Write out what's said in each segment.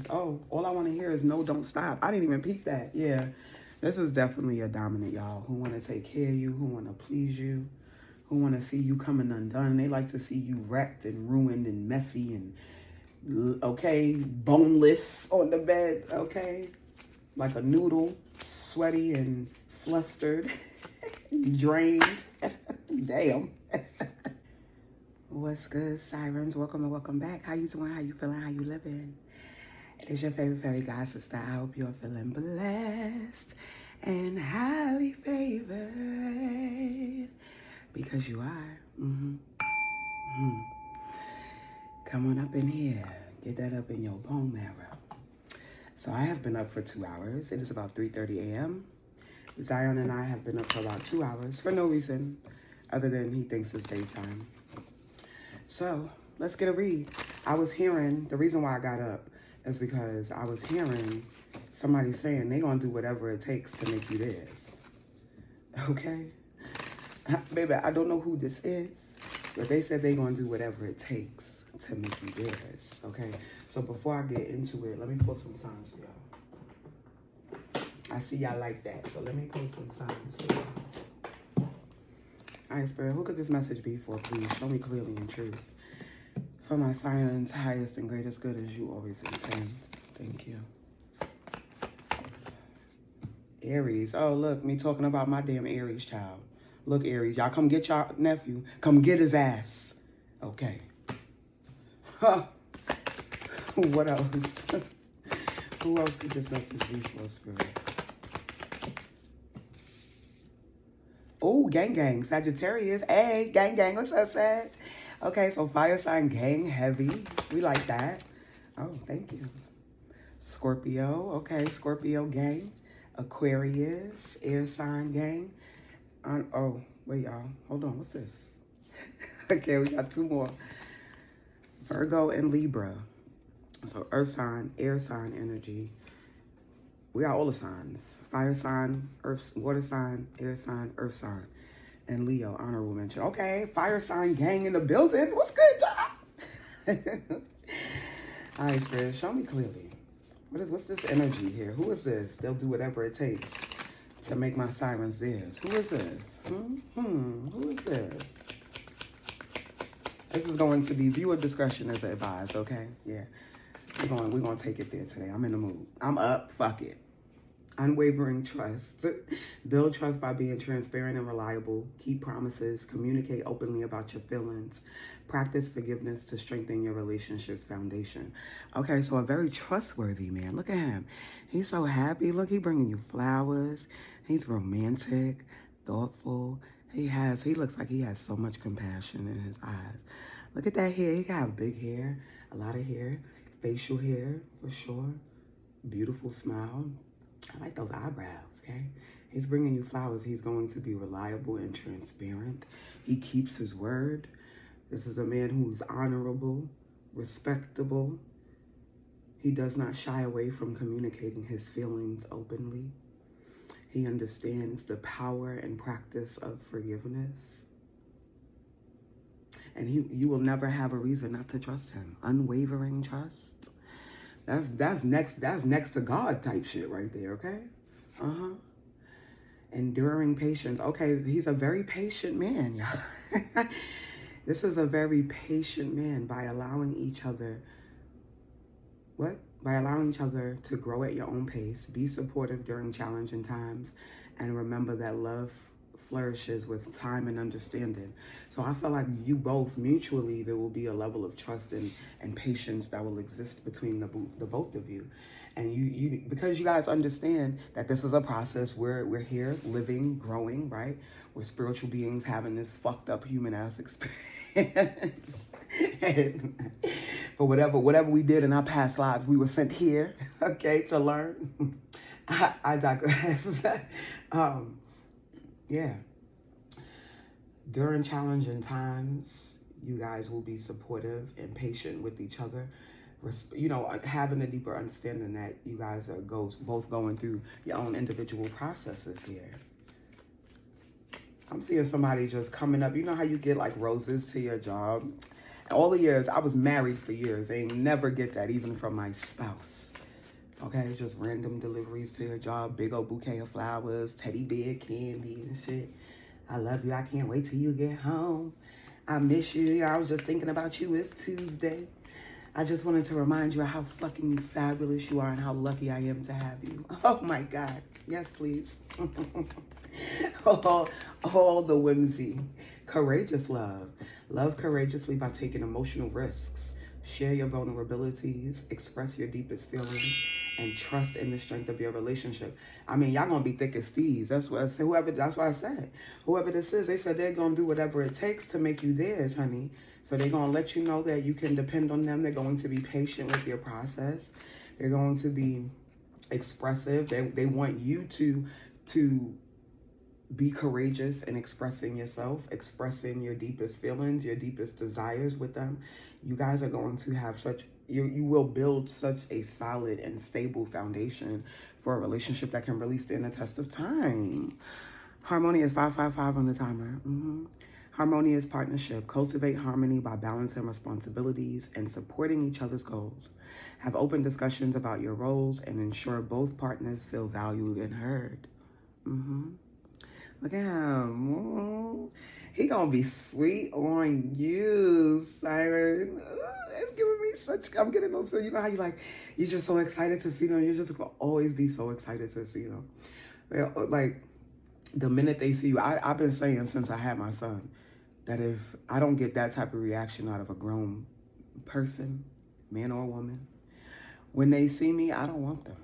Oh, all I want to hear is no, don't stop. I didn't even peep that. Yeah, this is definitely a dominant, y'all, who want to take care of you, who want to please you, who want to see you coming undone. They like to see you wrecked and ruined and messy and, okay, boneless on the bed, okay? Like a noodle, sweaty and flustered, drained. Damn. What's good, Sirens? Welcome and welcome back. How you doing? How you feeling? How you living? It is your favorite fairy god sister. I hope you're feeling blessed and highly favored because you are. Come on up in here. Get that up in your bone marrow. So I have been up for 2 hours. It is about 3:30 a.m. Zion and I have been up for about 2 hours for no reason other than he thinks it's daytime. So let's get a read. I was hearing, the reason why I got up is because I was hearing somebody saying they're going to do whatever it takes to make you theirs. Okay? Baby, I don't know who this is, but they said they're going to do whatever it takes to make you theirs. Okay? So before I get into it, let me pull some signs for y'all. I see y'all like that, so let me pull some signs for y'all. All right, Spirit, who could this message be for, please? Show me clearly in truth. For my Siren's highest and greatest good as you always intend. Thank you. Aries. Oh, look, me talking about my damn Aries child. Look, Aries, y'all come get y'all nephew. Come get his ass. Okay. Huh. What else? Who else could this message be for, Spirit? Oh, gang, gang. Sagittarius. Hey, gang, gang. What's up, Sag? Okay, so fire sign gang, heavy. We like that. Oh, thank you. Scorpio. Okay, Scorpio gang. Aquarius. Air sign gang. Oh, wait, y'all. Hold on. What's this? Okay, we got 2 more. Virgo and Libra. So earth sign, air sign energy. We got all the signs. Fire sign, earth, water sign, air sign, earth sign. And Leo, honorable mention. Okay, fire sign gang in the building. What's good, y'all? All right, Spirit, show me clearly. What's this energy here? Who is this? They'll do whatever it takes to make my sirens theirs. Who is this? Who is this? This is going to be viewer discretion as advised, okay? Yeah. We're gonna take it there today. I'm in the mood. I'm up. Fuck it. Unwavering trust. Build trust by being transparent and reliable. Keep promises. Communicate openly about your feelings. Practice forgiveness to strengthen your relationship's foundation. Okay, so a very trustworthy man. Look at him. He's so happy. Look, he bringing you flowers. He's romantic, thoughtful. He looks like he has so much compassion in his eyes. Look at that hair. He got big hair, a lot of hair. Facial hair, for sure. Beautiful smile. I like those eyebrows, okay? He's bringing you flowers. He's going to be reliable and transparent. He keeps his word. This is a man who's honorable, respectable. He does not shy away from communicating his feelings openly. He understands the power and practice of forgiveness. And you will never have a reason not to trust him. Unwavering trust. That's next to God type shit right there, okay? Enduring patience. Okay, he's a very patient man, y'all. This is a very patient man by allowing each other to grow at your own pace. Be supportive during challenging times, and remember that love flourishes with time and understanding. So I feel like you both mutually, there will be a level of trust and patience that will exist between the both of you. And you because you guys understand that this is a process. We're here living, growing, right? We're spiritual beings having this fucked up human ass experience. And for whatever we did in our past lives, we were sent here, okay, to learn. I digress. Yeah. During challenging times, you guys will be supportive and patient with each other. Having a deeper understanding that you guys are both going through your own individual processes here. I'm seeing somebody just coming up. You know how you get like roses to your job? All the years, I was married for years. They ain't never get that, even from my spouse. Okay, just random deliveries to your job, big old bouquet of flowers, teddy bear candy and shit. I love you. I can't wait till you get home. I miss you. I was just thinking about you. It's Tuesday. I just wanted to remind you of how fucking fabulous you are and how lucky I am to have you. Oh my God. Yes, please. all the whimsy. Courageous love. Love courageously by taking emotional risks. Share your vulnerabilities. Express your deepest feelings. And trust in the strength of your relationship. I mean, y'all gonna be thick as thieves. That's what I said. That's why I said. Whoever this is, they said they're gonna do whatever it takes to make you theirs, honey. So they're gonna let you know that you can depend on them. They're going to be patient with your process. They're going to be expressive. They want you to be courageous in expressing yourself, expressing your deepest feelings, your deepest desires with them. You guys are going to have you will build such a solid and stable foundation for a relationship that can really stand the test of time. Harmonious 555 on the timer. Harmonious partnership. Cultivate harmony by balancing responsibilities and supporting each other's goals. Have open discussions about your roles and ensure both partners feel valued and heard. Look at him. He gonna be sweet on you, Siren. It's giving me I'm getting those, you know how you're just so excited to see them. You're just gonna always be so excited to see them. Like, the minute they see you, I've been saying since I had my son, that if I don't get that type of reaction out of a grown person, man or woman, when they see me, I don't want them.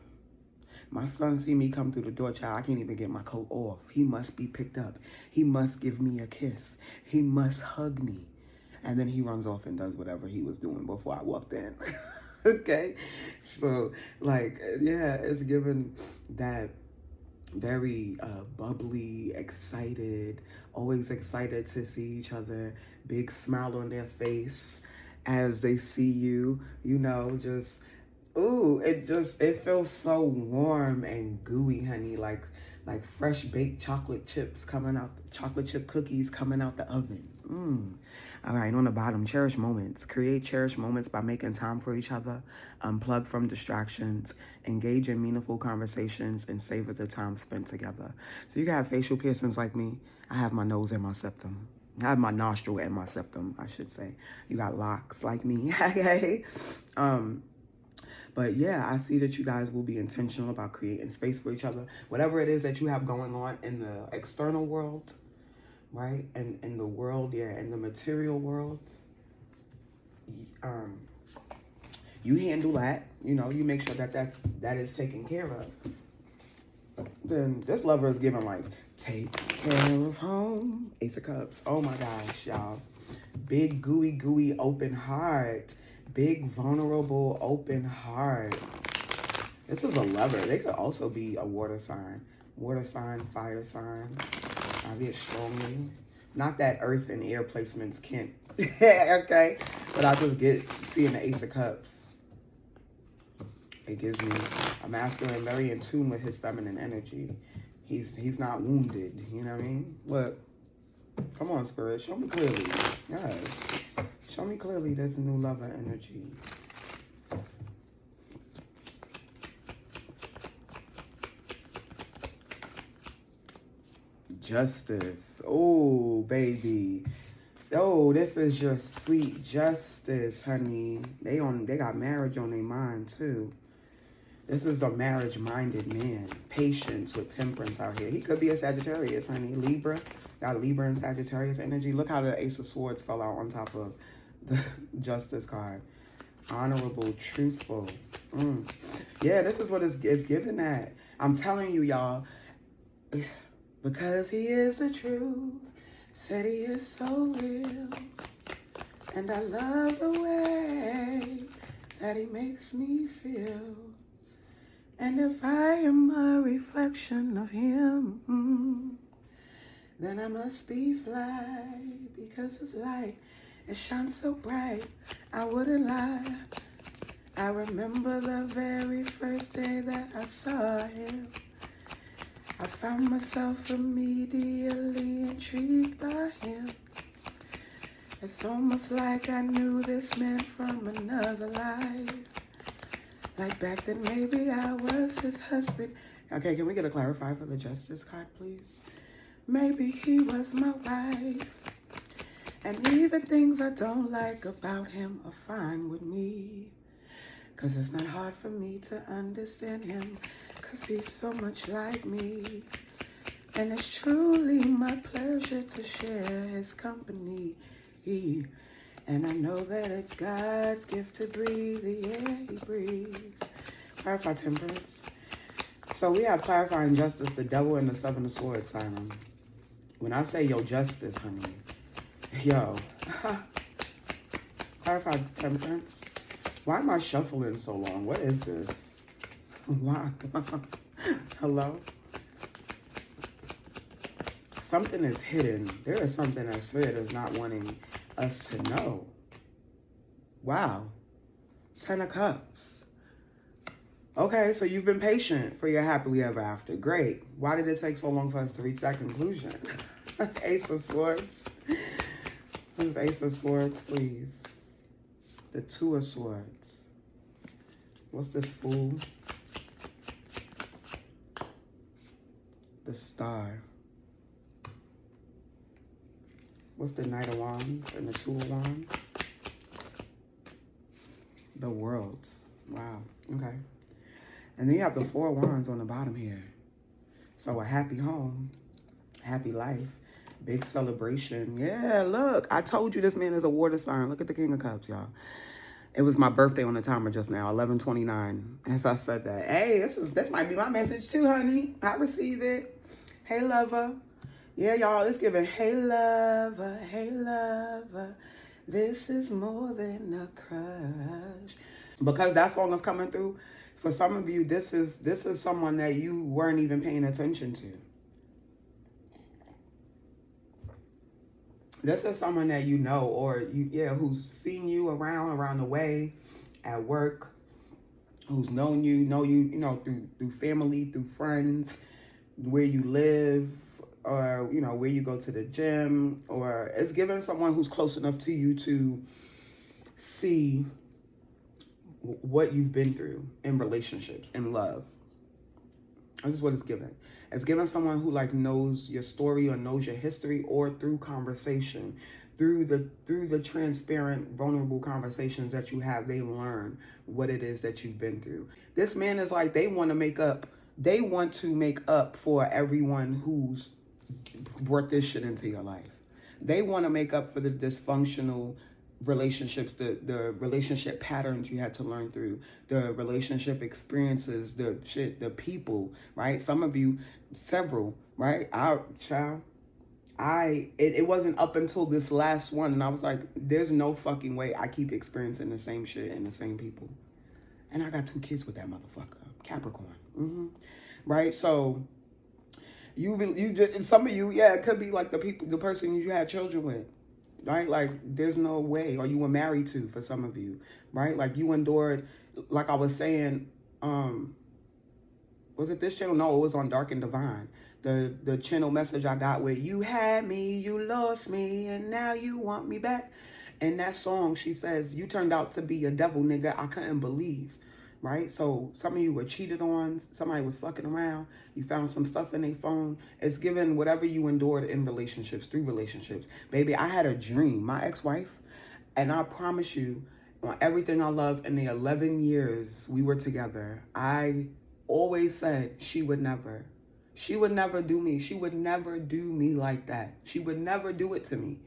My son see me come through the door, child, I can't even get my coat off. He must be picked up. He must give me a kiss. He must hug me. And then he runs off and does whatever he was doing before I walked in. Okay? So, like, yeah, it's given that very bubbly, excited, always excited to see each other, big smile on their face as they see you, you know, just, ooh, it feels so warm and gooey, honey, like fresh baked chocolate chip cookies coming out the oven. All right, on the bottom, cherish moments. Create cherished moments by making time for each other, unplug from distractions, engage in meaningful conversations, and savor the time spent together. So you can have facial piercings like me. I have my nose and my septum. I have my nostril and my septum, I should say. You got locks like me, okay? But yeah, I see that you guys will be intentional about creating space for each other. Whatever it is that you have going on in the external world, right? And in the world, in the material world, you handle that. You know, you make sure that is taken care of. Then this lover is giving like, take care of home. Ace of Cups. Oh my gosh, y'all. Big, gooey, open heart. Big, vulnerable, open heart. This is a lover. They could also be a water sign. Water sign, fire sign. I get strongly. Not that earth and air placements can't. Okay? But I just get seeing the Ace of Cups. It gives me a masculine very in tune with his feminine energy. He's not wounded. You know what I mean? What? Come on, Spirit. Show me clearly. Yes. Show me clearly this new lover energy. Justice. Oh, baby. Oh, this is your sweet justice, honey. They got marriage on their mind, too. This is a marriage-minded man. Patience with temperance out here. He could be a Sagittarius, honey. Libra. Got Libra and Sagittarius energy. Look how the Ace of Swords fell out on top of the Justice card. Honorable, truthful. Yeah, this is what it's given at. I'm telling you, y'all. Because he is the truth. Said he is so real. And I love the way that he makes me feel. And if I am a reflection of him, then I must be fly. Because his light, it shines so bright, I wouldn't lie. I remember the very first day that I saw him. I found myself immediately intrigued by him. It's almost like I knew this man from another life. Like back then, maybe I was his husband. Okay, can we get a clarify for the justice card, please? Maybe he was my wife. And even things I don't like about him are fine with me. Cause it's not hard for me to understand him. Cause he's so much like me. And it's truly my pleasure to share his company. And I know that it's God's gift to breathe the air he breathes. Clarify temperance. So we have clarifying justice, the devil, and the seven of swords, Siren. When I say yo justice, honey, yo. Clarify temperance. Why am I shuffling so long? What is this? Why? Hello? Something is hidden. There is something that Spirit is not wanting us to know. Wow. 10 of Cups. Okay, so you've been patient for your happily ever after. Great. Why did it take so long for us to reach that conclusion? Ace of Swords. Please, Ace of Swords, please. The Two of Swords. What's this Fool? The Star. What's the Knight of Wands and the Two of Wands? The Worlds. Wow. Okay. And then you have the Four of Wands on the bottom here. So a happy home, happy life, big celebration. Yeah, look. I told you this man is a water sign. Look at the King of Cups, y'all. It was my birthday on the timer just now, 11:29. As I said that. Hey, this might be my message too, honey. I receive it. Hey, lover. Yeah, y'all, it's giving, hey, lover, this is more than a crush. Because that song is coming through, for some of you, this is someone that you weren't even paying attention to. This is someone that you know, or who's seen you around the way, at work, who's known you, through family, through friends, where you live, or, where you go to the gym, or it's giving someone who's close enough to you to see what you've been through in relationships, in love. This is what it's giving. It's giving someone who knows your story or knows your history, or through conversation, through the transparent, vulnerable conversations that you have, they learn what it is that you've been through. This man is they want to make up. They want to make up for everyone who's brought this shit into your life. They want to make up for the dysfunctional relationships, the relationship patterns you had to learn through, the relationship experiences, the people, right? Some of you, several, right? It wasn't up until this last one, and I was like, there's no fucking way I keep experiencing the same shit and the same people. And I got 2 kids with that motherfucker, Capricorn. Right? So some of you, it could be the person you had children with, right? There's no way, or you were married to, for some of you, right? You endured, like I was saying, was it this channel? No, it was on Dark and Divine. The channel message I got where you had me, you lost me, and now you want me back. In that song, she says, you turned out to be a devil, nigga, I couldn't believe. Right? So some of you were cheated on. Somebody was fucking around. You found some stuff in their phone. It's given whatever you endured in relationships, through relationships. Baby, I had a dream. My ex-wife, and I promise you, on everything I love, in the 11 years we were together, I always said she would never do me. She would never do me like that. She would never do it to me.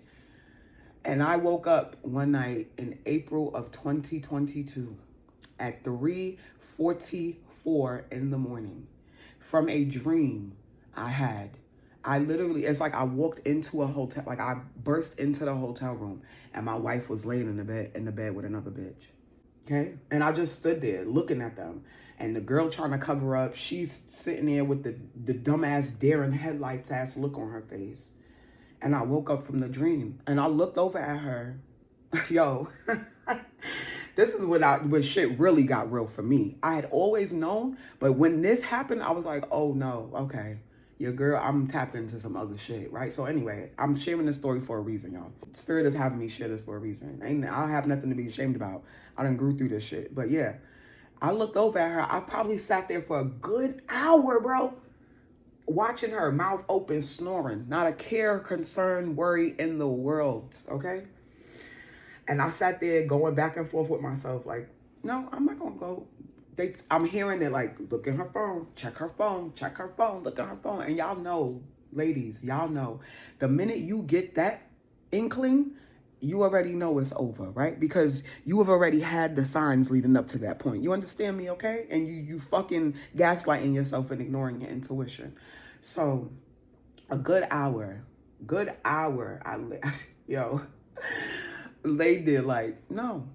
And I woke up one night in April of 2022. At 3:44 in the morning from a dream I had. I literally, it's like I walked into a hotel, I burst into the hotel room and my wife was laying in the bed with another bitch. Okay? And I just stood there looking at them. And the girl trying to cover up, she's sitting there with the dumbass deer in headlights ass look on her face. And I woke up from the dream and I looked over at her. Yo. This is when shit really got real for me. I had always known, but when this happened, I was like, oh no, okay. Your girl, I'm tapped into some other shit, right? So anyway, I'm sharing this story for a reason, y'all. Spirit is having me share this for a reason. I don't have nothing to be ashamed about. I done grew through this shit. But yeah, I looked over at her. I probably sat there for a good hour, bro, watching her, mouth open, snoring. Not a care, concern, worry in the world, okay? And I sat there going back and forth with myself like, no, I'm not going to go. I'm hearing it like, look at her phone, check her phone, look at her phone. And y'all know, ladies, y'all know, the minute you get that inkling, you already know it's over, right? Because you have already had the signs leading up to that point. You understand me, okay? And you fucking gaslighting yourself and ignoring your intuition. So a good hour, yo, laid there like, no.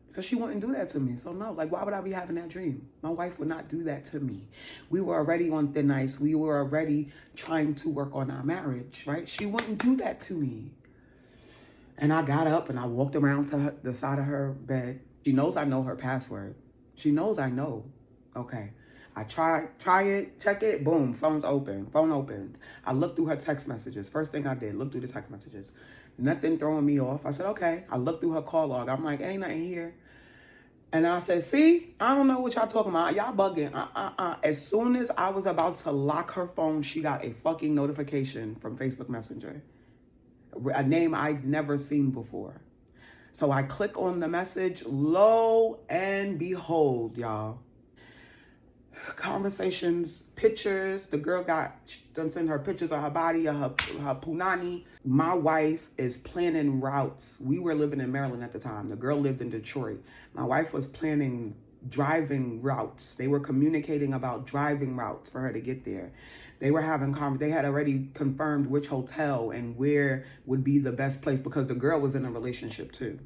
Because she wouldn't do that to me. So no, like, why would I be having that dream? My wife would not do that to me. We were already on thin ice. We were already trying to work on our marriage, right? She wouldn't do that to me. And I got up and I walked around to the side of her bed. She knows I know her password. She knows I know. Okay. I try it, check it, boom, phone opens. I looked through her text messages. First thing I did, look through the text messages. Nothing throwing me off. I said, okay. I looked through her call log. I'm like, ain't nothing here. And I said, see, I don't know what y'all talking about. Y'all bugging. As soon as I was about to lock her phone, she got a fucking notification from Facebook Messenger. A name I'd never seen before. So I click on the message. Lo and behold, y'all. Conversations, pictures. The girl done send her pictures of her body, of her punani. My wife is planning routes. We were living in Maryland at the time. The girl lived in Detroit. My wife was planning driving routes. They were communicating about driving routes for her to get there. They were having they had already confirmed which hotel and where would be the best place because the girl was in a relationship too.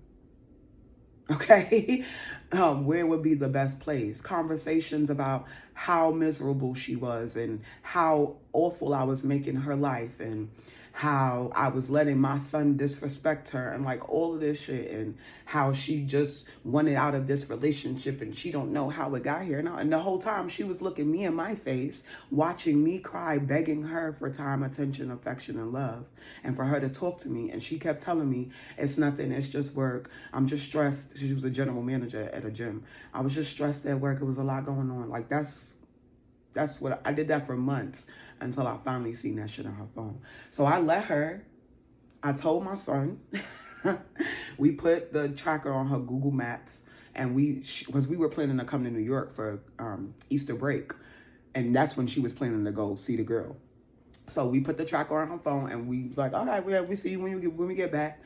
Okay, where would be the best place? Conversations about how miserable she was and how awful I was making her life and how I was letting my son disrespect her and like all of this shit and how she just wanted out of this relationship and she don't know how it got here. And the whole time she was looking me in my face, watching me cry, begging her for time, attention, affection, and love and for her to talk to me. And she kept telling me, it's nothing, it's just work. I'm just stressed. She was a general manager at a gym. I was just stressed at work. It was a lot going on. Like that's what I did that for months until I finally seen that shit on her phone. So I let her. I told my son. We put the tracker on her Google Maps, and because we were planning to come to New York for Easter break, and that's when she was planning to go see the girl. So we put the tracker on her phone, and we was like, all right, we see you when we get back.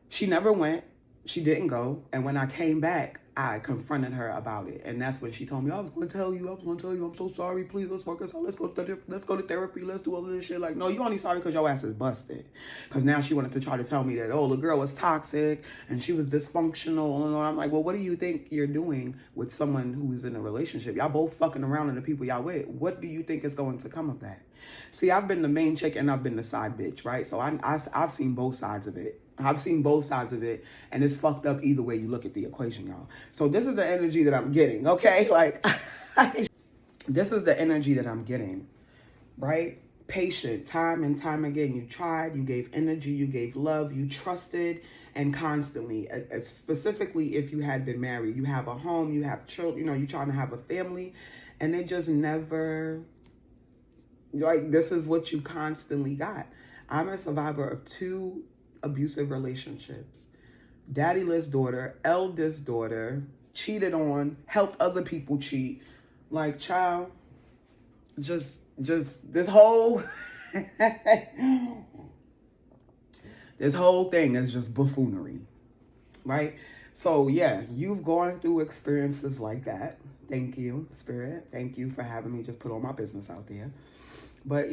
She never went. She didn't go. And when I came back, I confronted her about it. And that's when she told me, I was going to tell you, I'm so sorry. Please, let's work this out. Let's go to therapy. Let's do all of this shit. Like, no, you only sorry because your ass is busted. Because now she wanted to try to tell me that, oh, the girl was toxic and she was dysfunctional. And I'm like, well, what do you think you're doing with someone who's in a relationship? Y'all both fucking around and the people y'all with. What do you think is going to come of that? See, I've been the main chick and I've been the side bitch, right? So I've seen both sides of it. And it's fucked up either way you look at the equation, y'all. So this is the energy that I'm getting, okay? Like, this is the energy that I'm getting, right? Patient, time and time again. You tried, you gave energy, you gave love, you trusted, and constantly, specifically if you had been married, you have a home, you have children, you're trying to have a family, and it just never, like, this is what you constantly got. I'm a survivor of 2 abusive relationships. Daddyless daughter, eldest daughter, cheated on, helped other people cheat. Like, child, just this whole this whole thing is just buffoonery, right? So yeah, you've gone through experiences like that. Thank you, Spirit. Thank you for having me just put all my business out there. But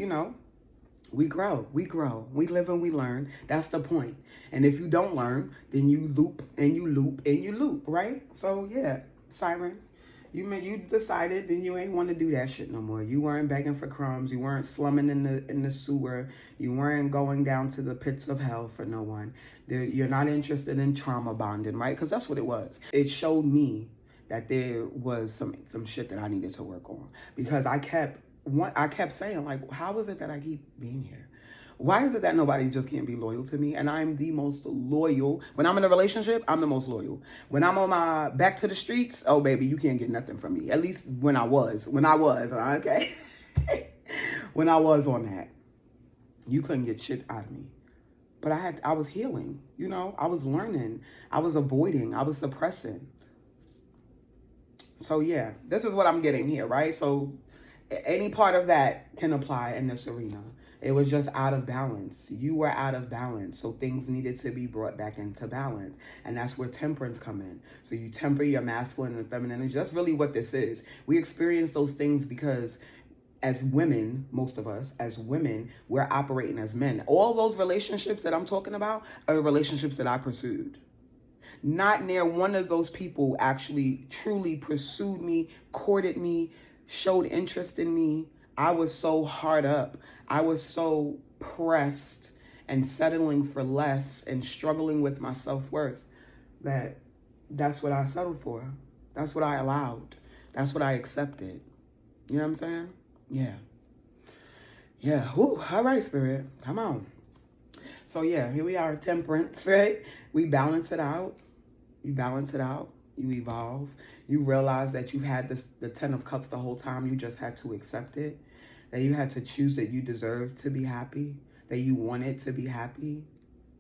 we grow, we live and we learn. That's the point. And if you don't learn, then you loop and you loop and you loop, right? So yeah, Siren, you decided then you ain't want to do that shit no more. You weren't begging for crumbs. You weren't slumming in the sewer. You weren't going down to the pits of hell for no one. You're not interested in trauma bonding, right? Because that's what it was. It showed me that there was some shit that I needed to work on because I kept I kept saying, like, how is it that I keep being here? Why is it that nobody just can't be loyal to me? And I'm the most loyal. When I'm in a relationship, I'm the most loyal. When I'm on my back to the streets, oh, baby, you can't get nothing from me. At least when I was, okay? When I was on that, you couldn't get shit out of me. But I was healing, you know? I was learning. I was avoiding. I was suppressing. So, yeah, this is what I'm getting here, right? So, any part of that can apply in this arena. It was just out of balance. You were out of balance. So things needed to be brought back into balance. And that's where temperance come in. So you temper your masculine and feminine energy. That's really what this is. We experience those things because as women, most of us, as women, we're operating as men. All those relationships that I'm talking about are relationships that I pursued. Not near one of those people actually truly pursued me, courted me, showed interest in me. I was so hard up. I was so pressed and settling for less and struggling with my self-worth that's what I settled for. That's what I allowed. That's what I accepted. You know what I'm saying? Yeah. Yeah. Whew. All right, Spirit. Come on. So, yeah, here we are, temperance, right? We balance it out. You balance it out. You evolve. You realize that you've had the 10 of cups the whole time. You just had to accept it. That you had to choose that you deserve to be happy. That you wanted to be happy,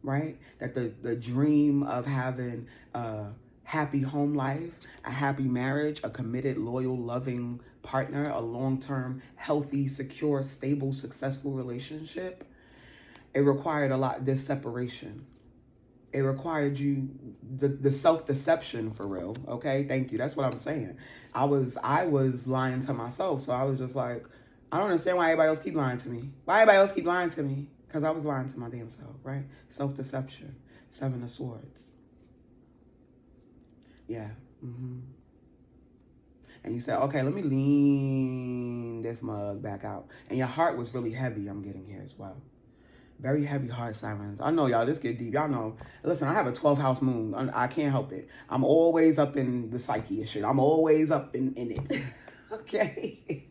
right? That the dream of having a happy home life, a happy marriage, a committed, loyal, loving partner, a long-term, healthy, secure, stable, successful relationship, it required a lot, this separation. It required you, the self-deception for real, okay? Thank you. That's what I'm saying. I was lying to myself, so I was just like, I don't understand why everybody else keep lying to me. Why everybody else keep lying to me? Because I was lying to my damn self, right? Self-deception. 7 of Swords. Yeah. Mm-hmm. And you said, okay, let me lean this mug back out. And your heart was really heavy, I'm getting here as well. Very heavy heart, Sirens. I know, y'all, this get deep. Y'all know. Listen, I have a 12th house moon. I can't help it. I'm always up in the psyche and shit. I'm always up in it. Okay?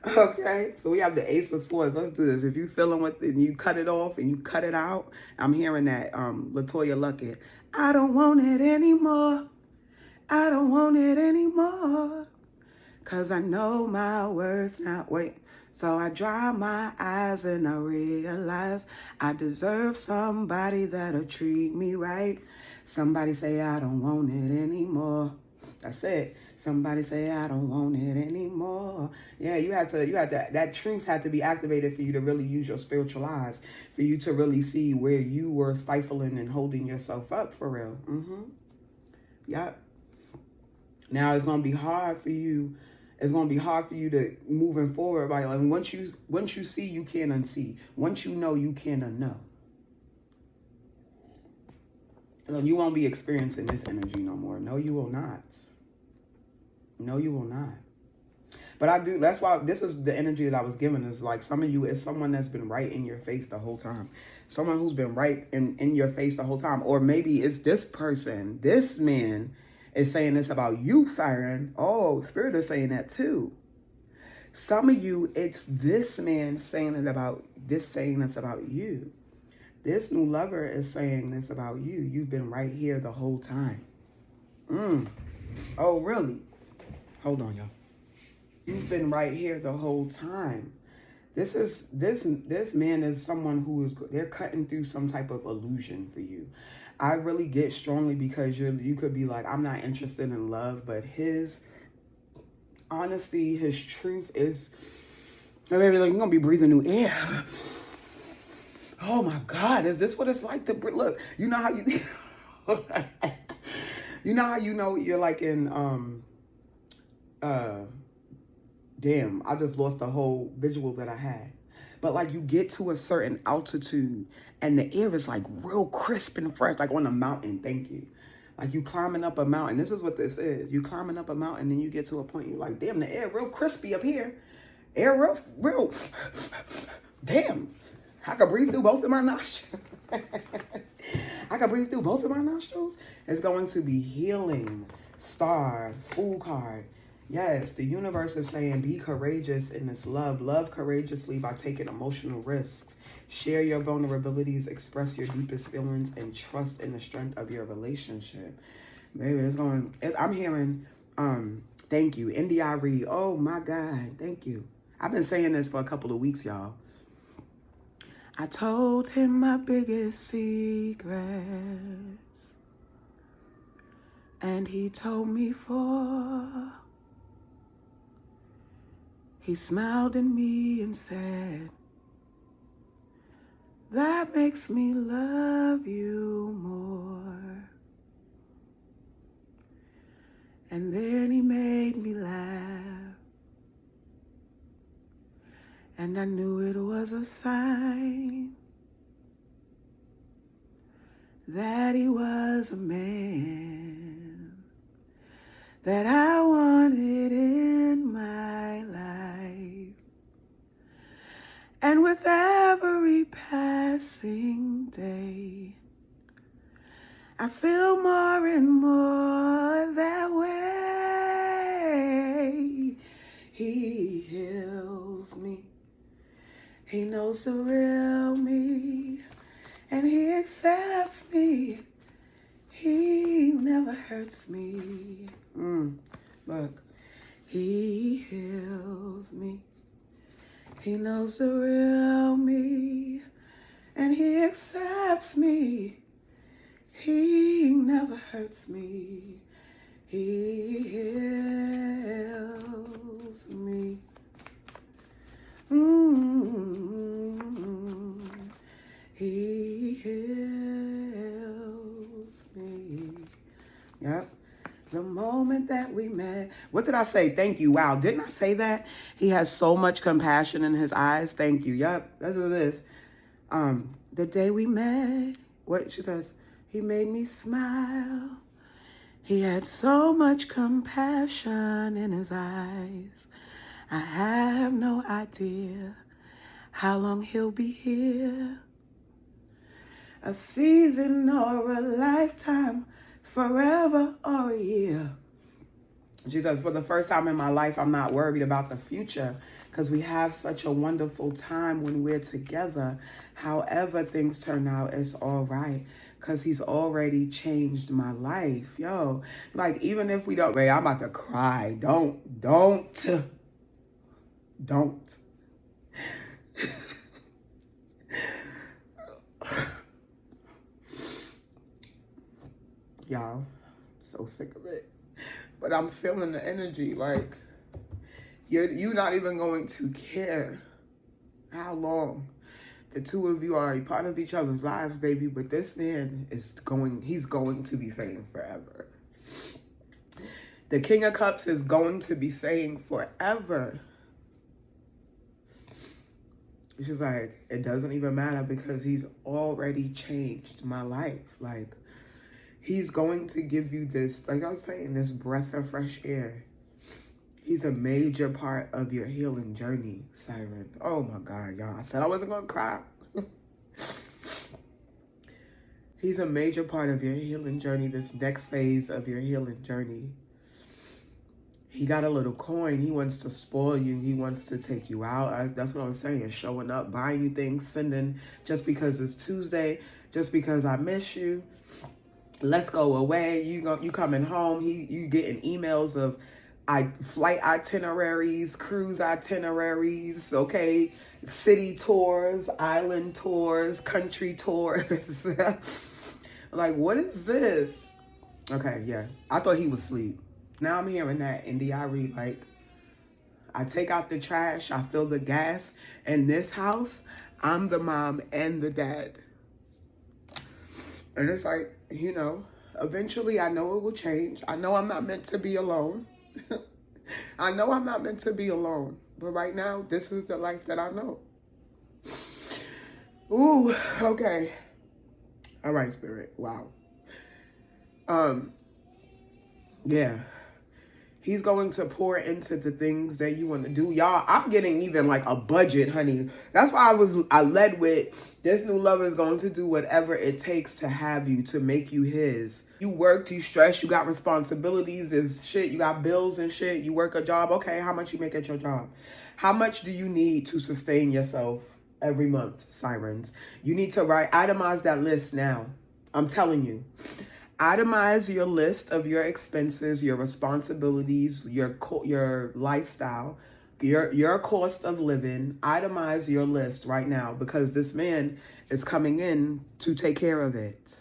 Okay? So we have the Ace of Swords. Let's do this. If you feeling with it and you cut it off and you cut it out, I'm hearing that LaToya Luckett. I don't want it anymore. I don't want it anymore. 'Cause I know my worth now. Wait. So I dry my eyes and I realize I deserve somebody that'll treat me right. Somebody say I don't want it anymore. That's it. Somebody say I don't want it anymore. Yeah, that truth had to be activated for you to really use your spiritual eyes, for you to really see where you were stifling and holding yourself up for real. Yep. Now it's gonna be hard for you. It's going to be hard for you to moving forward, right? Like once you see, you can't unsee. Once you know, you can't unknow. And you won't be experiencing this energy no more. No, you will not. No, you will not. But I do. That's why this is the energy that I was given. Is like some of you is someone that's been right in your face the whole time. Someone who's been right in your face the whole time. Or maybe it's this person, this man, is saying this about you, Siren. Oh, Spirit is saying that too. Some of you, it's this man saying this about you. This new lover is saying this about you. You've been right here the whole time. Oh, really? Hold on, y'all. You've been right here the whole time. This man is someone they're cutting through some type of illusion for you. I really get strongly because you could be like, I'm not interested in love, but his honesty, his truth is, baby, like, you're going to be breathing new air. Oh my God, is this what it's like to breathe? Look, you know how you, you're like in, damn, I just lost the whole visual that I had. But like you get to a certain altitude and the air is like real crisp and fresh, like on a mountain. Thank you. Like you climbing up a mountain. This is what this is. You climbing up a mountain and you get to a point you're like, damn, the air real crispy up here. Air real. Damn. I can breathe through both of my nostrils. I can breathe through both of my nostrils. It's going to be healing. Star, Fool card. Yes, the universe is saying be courageous in this love. Love courageously by taking emotional risks. Share your vulnerabilities, express your deepest feelings, and trust in the strength of your relationship. Baby, I'm hearing, thank you. NDIRE. Oh my God, thank you. I've been saying this for a couple of weeks, y'all. I told him my biggest secrets, and he told me 4. He smiled at me and said, that makes me love you more. And then he made me laugh, and I knew it was a sign that he was a man that I wanted in my life. And with every passing day, I feel more and more that way. He heals me. He knows the real me, and he accepts me. He never hurts me. Look, he heals me. He knows the real me, and he accepts me. He never hurts me. He heals me. He heals me. Yep. The moment that we met. What did I say? Thank you. Wow. Didn't I say that? He has so much compassion in his eyes. Thank you. Yep. That's what it is. The day we met, what she says, he made me smile. He had so much compassion in his eyes. I have no idea how long he'll be here. A season or a lifetime, forever or a year. She says, for the first time in my life, I'm not worried about the future because we have such a wonderful time when we're together. However things turn out, it's all right because he's already changed my life. Yo, like, even if we don't, wait, I'm about to cry. Don't. Y'all, so sick of it. But I'm feeling the energy, like, you're not even going to care how long the two of you are a part of each other's lives, baby. But this man he's going to be saying forever. The King of Cups is going to be saying forever. She's like, it doesn't even matter because he's already changed my life. Like, he's going to give you this, like I was saying, this breath of fresh air. He's a major part of your healing journey, Siren. Oh my God, y'all. I said I wasn't going to cry. He's a major part of your healing journey, this next phase of your healing journey. He got a little coin. He wants to spoil you. He wants to take you out. That's what I was saying. Showing up, buying you things, sending just because it's Tuesday, just because I miss you. Let's go away. You coming home. You getting emails of flight itineraries, cruise itineraries, okay, city tours, island tours, country tours. Like, what is this? Okay, yeah. I thought he was asleep. Now I'm hearing that in DRE, like, I take out the trash, I fill the gas. In this house, I'm the mom and the dad. And it's like, you know, eventually I know it will change. I know I'm not meant to be alone. I know I'm not meant to be alone. But right now, this is the life that I know. Ooh, okay. All right, Spirit. Wow. Yeah. He's going to pour into the things that you want to do. Y'all, I'm getting even like a budget, honey. That's why I led with this new lover is going to do whatever it takes to have you, to make you his. You worked, you stressed, you got responsibilities, there's shit, you got bills and shit. You work a job. Okay, how much you make at your job? How much do you need to sustain yourself every month, Sirens? You need to itemize that list now. I'm telling you. Itemize your list of your expenses, your responsibilities, your lifestyle, your cost of living. Itemize your list right now, because this man is coming in to take care of it.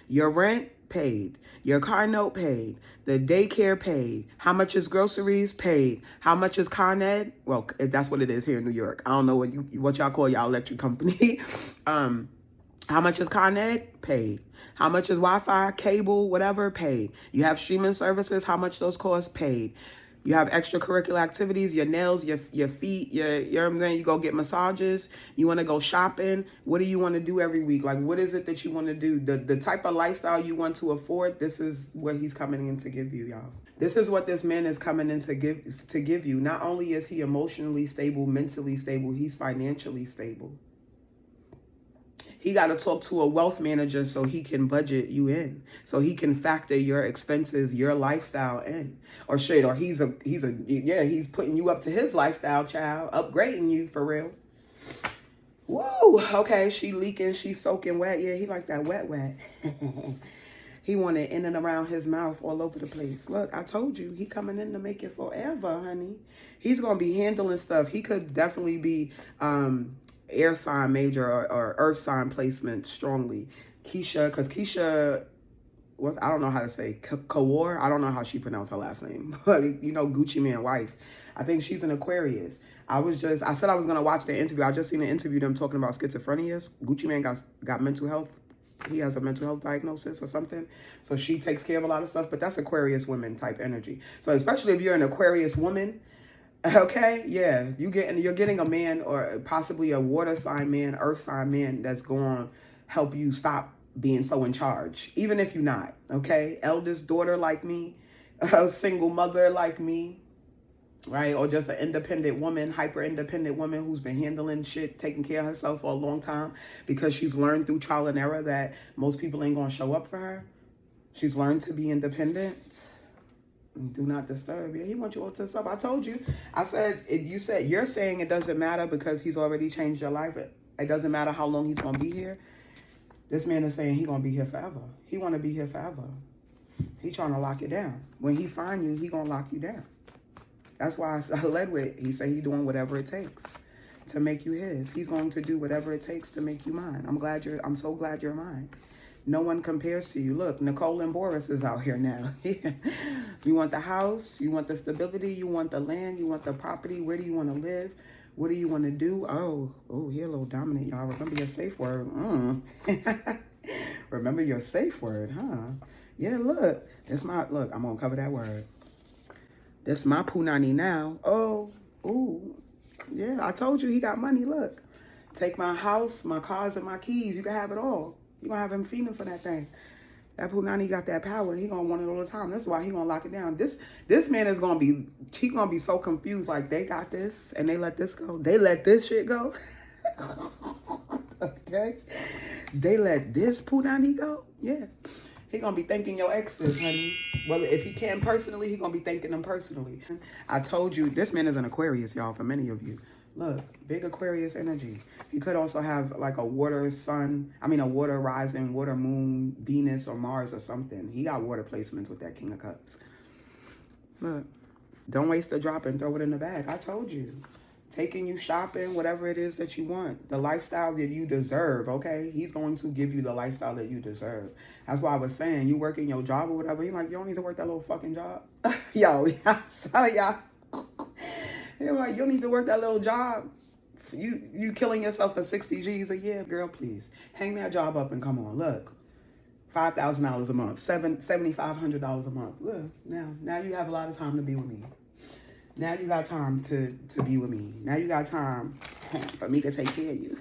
Your rent paid, your car note paid, the daycare paid, how much is groceries paid, how much is Con Ed? Well, that's what it is here in New York. I don't know what y'all call y'all electric company. How much is Con Ed? Paid. How much is Wi-Fi, cable, whatever? Paid. You have streaming services, how much those cost? Paid. You have extracurricular activities, your nails, your feet, you go get massages, you want to go shopping. What do you want to do every week? Like, what is it that you want to do? The type of lifestyle you want to afford, this is what he's coming in to give you, y'all. This is what this man is coming in to give you. Not only is he emotionally stable, mentally stable, he's financially stable. He got to talk to a wealth manager so he can budget you in, so he can factor your expenses, your lifestyle in, or shit, or he's putting you up to his lifestyle, child, upgrading you for real. Woo, okay, she leaking, she soaking wet. Yeah, he like that wet. He want it in and around his mouth, all over the place. Look, I told you, he coming in to make it forever, honey. He's gonna be handling stuff. He could definitely be air sign major or earth sign placement strongly. Keisha, because Keisha was, I don't know how to say, Kawar, I don't know how she pronounced her last name, but you know, Gucci Mane wife. I think she's an Aquarius. I said I was going to watch the interview. I just seen an interview them talking about schizophrenia. Gucci Mane got mental health. He has a mental health diagnosis or something. So she takes care of a lot of stuff, but that's Aquarius women type energy. So especially if you're an Aquarius woman, okay, yeah, you're getting a man, or possibly a water sign man, earth sign man, that's going to help you stop being so in charge, even if you're not, okay? Eldest daughter like me, a single mother like me, right? Or just an independent woman, hyper independent woman who's been handling shit, taking care of herself for a long time because she's learned through trial and error that most people ain't going to show up for her. She's learned to be independent. Do not disturb. Yeah, he wants you all to stop. I told you. I said, you're saying it doesn't matter because he's already changed your life. It doesn't matter how long he's going to be here. This man is saying he's going to be here forever. He want to be here forever. He trying to lock it down. When he find you, he going to lock you down. That's why I led with, he said he doing whatever it takes to make you his. He's going to do whatever it takes to make you mine. I'm so glad you're mine. No one compares to you. Look, Nicole and Boris is out here now. You want the house, you want the stability, you want the land, you want the property. Where do you want to live? What do you want to do? Oh, he a little dominant, y'all. Remember your safe word. Remember your safe word, huh? Yeah, look. I'm going to cover that word. This my punani now. Oh, ooh. Yeah, I told you he got money. Look. Take my house, my cars, and my keys. You can have it all. You're going to have him feeding for that thing. That punani got that power. He going to want it all the time. That's why he going to lock it down. This man is going to be so confused. Like, they got this, and they let this go. They let this shit go. Okay? They let this punani go. Yeah. He going to be thanking your exes, honey. Well, if he can personally, he going to be thanking them personally. I told you, this man is an Aquarius, y'all, for many of you. Look, big Aquarius energy. He could also have like a water rising, water moon, Venus or Mars or something. He got water placements with that King of Cups. Look, don't waste a drop and throw it in the bag. I told you. Taking you shopping, whatever it is that you want. The lifestyle that you deserve, okay? He's going to give you the lifestyle that you deserve. That's why I was saying, you working your job or whatever. You're like, you don't need to work that little fucking job. Yo, sorry, y'all. You're like, you don't need to work that little job. You killing yourself for 60 G's a year? Girl, please. Hang that job up and come on. Look. $5,000 a month. $7,500 a month. Well, now you have a lot of time to be with me. Now you got time to be with me. Now you got time for me to take care of you.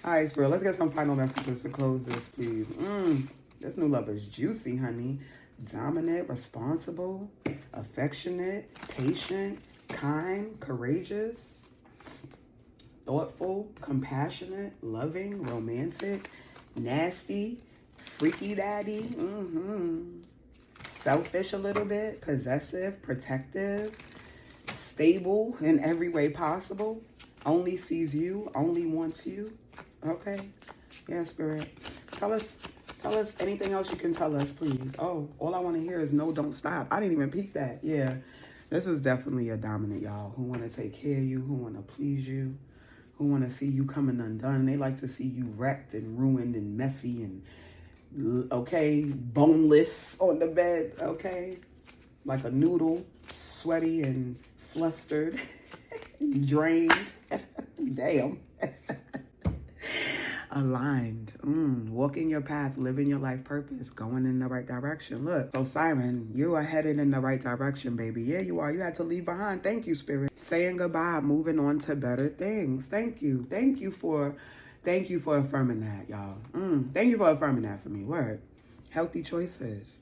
All right, Spirit, let's get some final messages to close this, please. This new love is juicy, honey. dominant, responsible, affectionate, patient, kind, courageous, thoughtful, compassionate, loving, romantic, nasty, freaky daddy, selfish a little bit, possessive, protective, stable in every way possible, only sees you, only wants you. Okay? Yeah, Spirit. Tell us anything else you can tell us, please. Oh, all I want to hear is no, don't stop. I didn't even peek that. Yeah. This is definitely a dominant, y'all, who want to take care of you, who want to please you, who want to see you coming undone. They like to see you wrecked and ruined and messy and, okay, boneless on the bed, okay? Like a noodle, sweaty and flustered, drained. Damn. Aligned, walking your path, living your life purpose, going in the right direction. Look, so Siren, you are headed in the right direction, baby. Yeah, you are. You had to leave behind. Thank you, Spirit. Saying goodbye, moving on to better things. Thank you. Thank you for affirming that, y'all. Thank you for affirming that for me. Word. Healthy choices.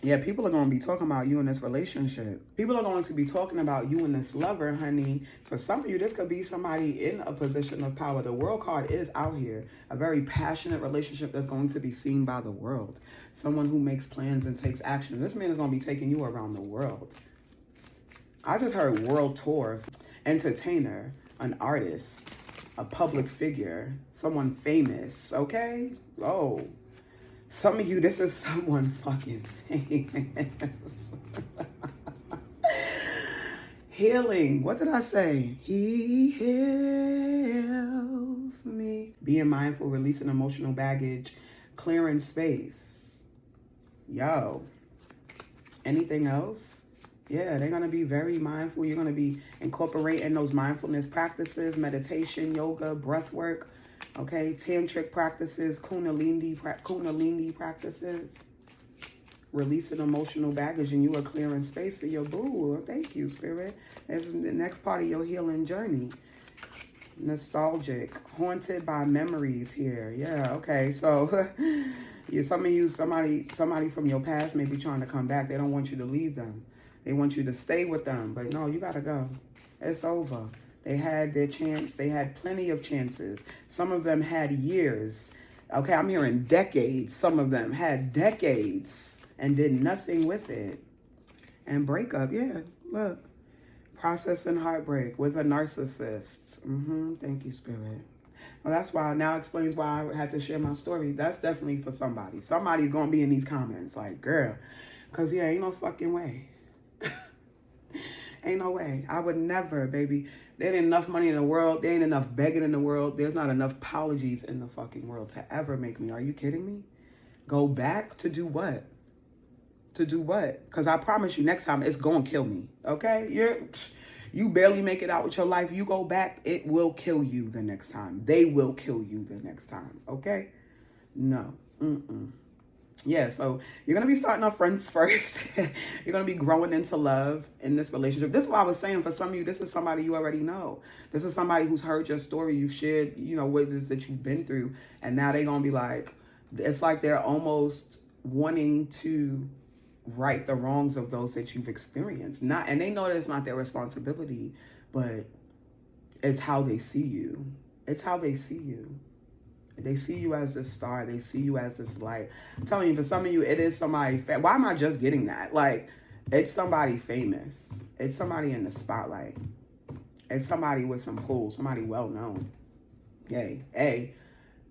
Yeah, people are going to be talking about you in this relationship. People are going to be talking about you and this lover, honey. For some of you, this could be somebody in a position of power. The world card is out here. A very passionate relationship that's going to be seen by the world. Someone who makes plans and takes action. This man is going to be taking you around the world. I just heard world tours. Entertainer, an artist, a public figure, someone famous, okay? Oh. Some of you, this is someone fucking famous. Healing. What did I say? He heals me. Being mindful, releasing emotional baggage, clearing space. Yo. Anything else? Yeah, they're going to be very mindful. You're going to be incorporating those mindfulness practices, meditation, yoga, breath work. Okay, tantric practices, kundalini practices, releasing emotional baggage, and you are clearing space for your boo. Thank you, Spirit. That's the next part of your healing journey. Nostalgic, haunted by memories here. Yeah, okay. So, somebody from your past may be trying to come back. They don't want you to leave them. They want you to stay with them. But no, you got to go. It's over. They had their chance. They had plenty of chances. Some of them had years. Okay, I'm hearing decades. Some of them had decades and did nothing with it. And breakup, yeah, look. Processing heartbreak with a narcissist. Thank you, Spirit. Well, that's why, now explains why I had to share my story. That's definitely for somebody. Somebody's going to be in these comments like, girl, because yeah, ain't no fucking way. Ain't no way. I would never, baby. There ain't enough money in the world. There ain't enough begging in the world. There's not enough apologies in the fucking world to ever make me. Are you kidding me? Go back to do what? To do what? Because I promise you, next time it's going to kill me. Okay? You barely make it out with your life. You go back, it will kill you the next time. They will kill you the next time. Okay? No. Yeah, so you're going to be starting off friends first. You're going to be growing into love in this relationship. This is what I was saying. For some of you, this is somebody you already know. This is somebody who's heard your story. You've shared, what it is that you've been through. And now they're going to be like, it's like they're almost wanting to right the wrongs of those that you've experienced. And they know that it's not their responsibility, but it's how they see you. It's how they see you. They see you as this star. They see you as this light. I'm telling you, for some of you, it is somebody. Why am I just getting that? Like, it's somebody famous. It's somebody in the spotlight. It's somebody with some pull. Somebody well known. Hey,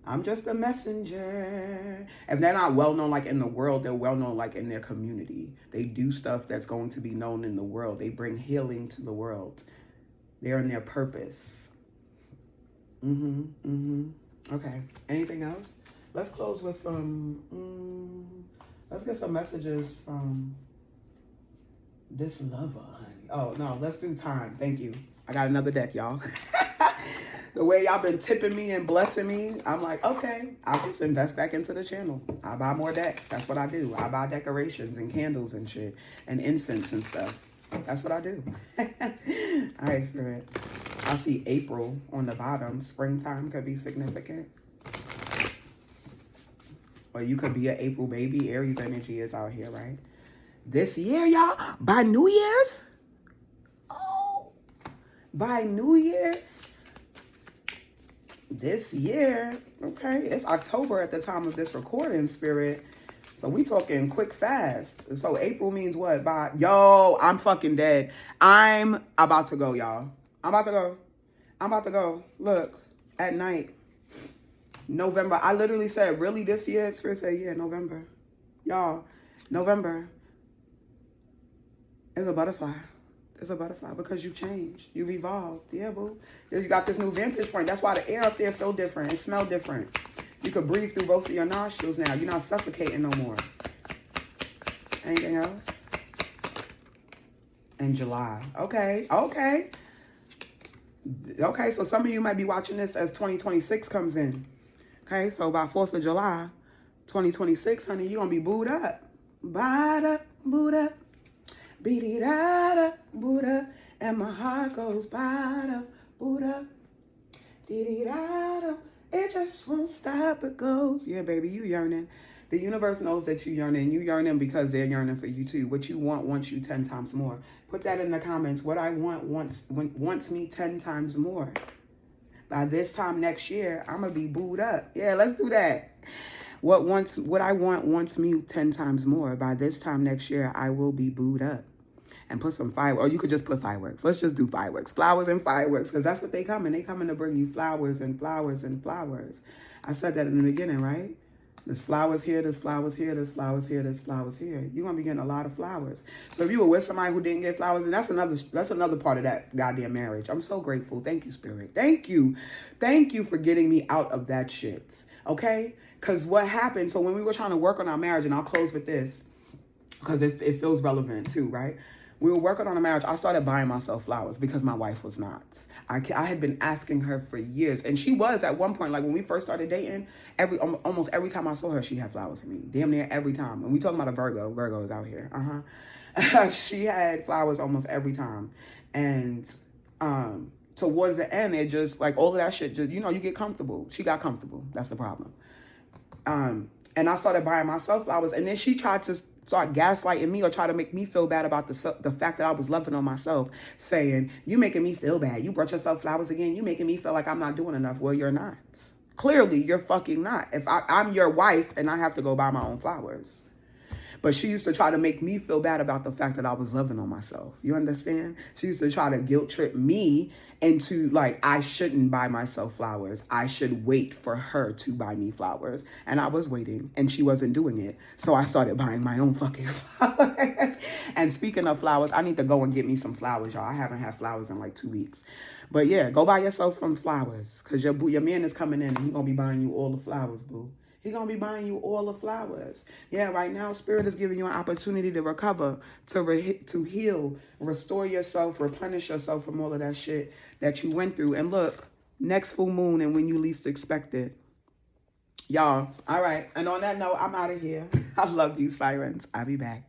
I'm just a messenger. If they're not well known like in the world, they're well known like in their community. They do stuff that's going to be known in the world. They bring healing to the world. They're in their purpose. Okay, anything else? Let's close with some, let's get some messages from this lover, honey. Oh, no, let's do time. Thank you. I got another deck, y'all. The way y'all been tipping me and blessing me, I'm like, okay, I'll just invest back into the channel. I buy more decks. That's what I do. I buy decorations and candles and shit and incense and stuff. That's what I do. All right, Spirit. I see April on the bottom. Springtime could be significant. Or you could be an April baby. Aries energy is out here, right? This year, y'all, by New Year's, by New Year's, this year, okay, it's October at the time of this recording, Spirit. So we talking quick, fast. So April means what? Yo, I'm fucking dead. I'm about to go, y'all. I'm about to go. Look, at night, November. I literally said, really this year? Spirit said, yeah, November. Y'all, November is a butterfly. It's a butterfly because you've changed. You've evolved. Yeah, boo. You got this new vantage point. That's why the air up there feel different. It smell different. You could breathe through both of your nostrils now. You're not suffocating no more. Anything else? In July. Okay. Okay, so some of you might be watching this as 2026 comes in. Okay, so by 4th of July, 2026, honey, you're going to be booed up. Booed up. Be-dee-da-da, Buddha, and my heart goes ba-da, Buddha, dee-dee-da-da, it just won't stop, it goes. Yeah, baby, you yearning. The universe knows that you yearning. You yearning because they're yearning for you too. What you want wants you 10 times more. Put that in the comments. What I want wants me 10 times more. By this time next year, I'm going to be booed up. Yeah, let's do that. What I want wants me 10 times more. By this time next year, I will be booed up. And put some fireworks. Or you could just put fireworks. Let's just do fireworks. Flowers and fireworks. Because that's what they come in. They coming to bring you flowers and flowers and flowers. I said that in the beginning, right? There's flowers here, there's flowers here, there's flowers here, there's flowers here. You're going to be getting a lot of flowers. So if you were with somebody who didn't get flowers, and that's another part of that goddamn marriage. I'm so grateful. Thank you, Spirit. Thank you. Thank you for getting me out of that shit. Okay? Because what happened, so when we were trying to work on our marriage, and I'll close with this, because it feels relevant too, right? We were working on a marriage. I started buying myself flowers because my wife was not. I had been asking her for years. And she was at one point, like when we first started dating, almost every time I saw her, she had flowers for me. Damn near every time. And we talking about a Virgo. Virgo is out here. She had flowers almost every time. And towards the end, it just, like all of that shit, just, you get comfortable. She got comfortable. That's the problem. And I started buying myself flowers. And then she tried to start gaslighting me or try to make me feel bad about the fact that I was loving on myself, saying, you making me feel bad. You brought yourself flowers again. You making me feel like I'm not doing enough. Well, you're not. Clearly, you're fucking not. If I'm your wife and I have to go buy my own flowers. But she used to try to make me feel bad about the fact that I was loving on myself. You understand? She used to try to guilt trip me into, like, I shouldn't buy myself flowers. I should wait for her to buy me flowers. And I was waiting, and she wasn't doing it. So I started buying my own fucking flowers. And speaking of flowers, I need to go and get me some flowers, y'all. I haven't had flowers in like 2 weeks. But yeah, go buy yourself some flowers. Because your man is coming in, and he's going to be buying you all the flowers, boo. He's going to be buying you all the flowers. Yeah, right now, Spirit is giving you an opportunity to recover, to heal, restore yourself, replenish yourself from all of that shit that you went through. And look, next full moon and when you least expect it. Y'all, all right. And on that note, I'm out of here. I love you, Sirens. I'll be back.